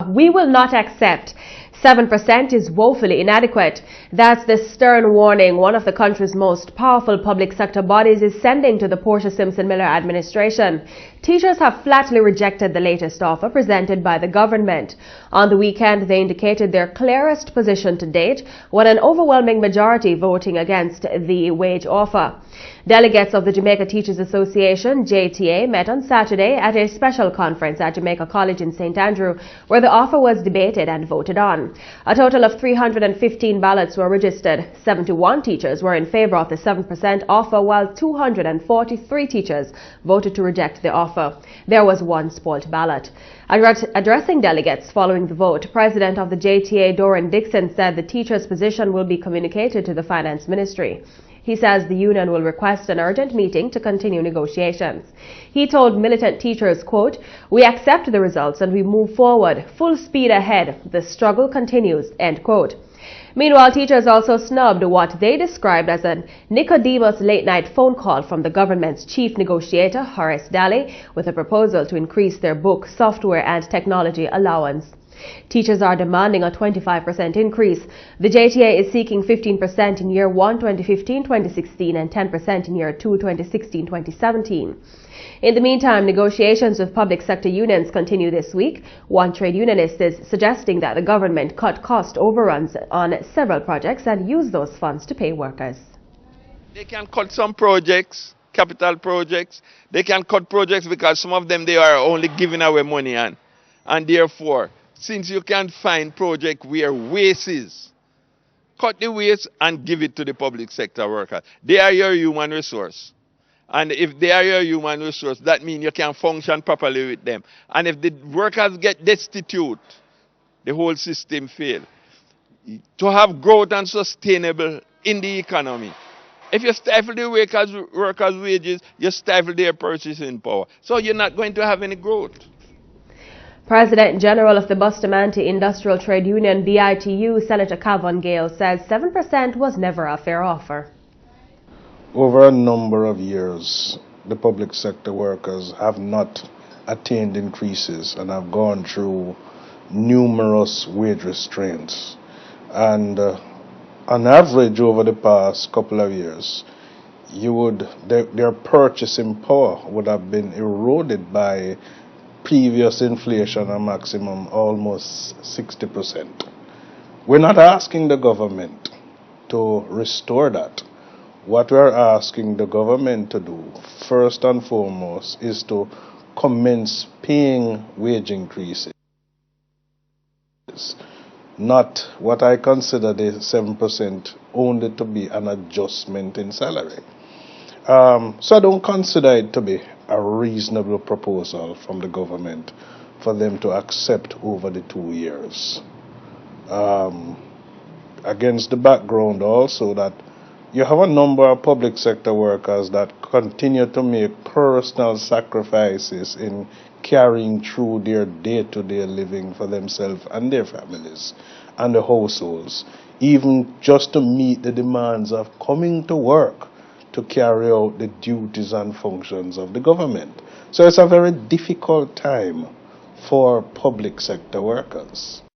we will not accept. 7% is woefully inadequate. That's the stern warning one of the country's most powerful public sector bodies is sending to the Portia Simpson Miller administration. Teachers have flatly rejected the latest offer presented by the government. On the weekend, they indicated their clearest position to date, with an overwhelming majority voting against the wage offer. Delegates of the Jamaica Teachers Association, JTA, met on Saturday at a special conference at Jamaica College in St. Andrew, where the offer was debated and voted on. A total of 315 ballots were registered. 71 teachers were in favor of the 7% offer, while 243 teachers voted to reject the offer. There was one spoilt ballot. Addressing delegates following the vote, President of the JTA, Doran Dixon, said the teachers' position will be communicated to the Finance Ministry. He says the union will request an urgent meeting to continue negotiations. He told militant teachers, quote, "We accept the results and we move forward. Full speed ahead. The struggle continues," end quote. Meanwhile, teachers also snubbed what they described as a Nicodemus late-night phone call from the government's chief negotiator, Horace Daly, with a proposal to increase their book, software and technology allowance. Teachers are demanding a 25% increase. The JTA is seeking 15% in year 1, 2015-2016 and 10% in year 2, 2016-2017. In the meantime, negotiations with public sector unions continue this week. One trade unionist is suggesting that the government cut cost overruns on several projects and use those funds to pay workers. They can cut some projects, capital projects. They can cut projects because some of them they are only giving away money on. And therefore, since you can't find project where waste is, cut the waste and give it to the public sector workers. They are your human resource. And if they are your human resource, that means you can function properly with them. And if the workers get destitute, the whole system fails. To have growth and sustainable in the economy, if you stifle the workers' wages, you stifle their purchasing power. So you're not going to have any growth. President General of the Bustamante Industrial Trade Union, BITU, Sen Calvin Gail, says 7% was never a fair offer. Over a number of years, the public sector workers have not attained increases and have gone through numerous wage restraints. And on average, over the past couple of years, their purchasing power would have been eroded by previous inflation, a maximum almost 60%. We're not asking the government to restore that. What we're asking the government to do, first and foremost, is to commence paying wage increases, not what I consider the 7% only to be an adjustment in salary. So I don't consider it to be a reasonable proposal from the government for them to accept over the 2 years. Against the background also that you have a number of public sector workers that continue to make personal sacrifices in carrying through their day-to-day living for themselves and their families and the households, even just to meet the demands of coming to work to carry out the duties and functions of the government. So it's a very difficult time for public sector workers.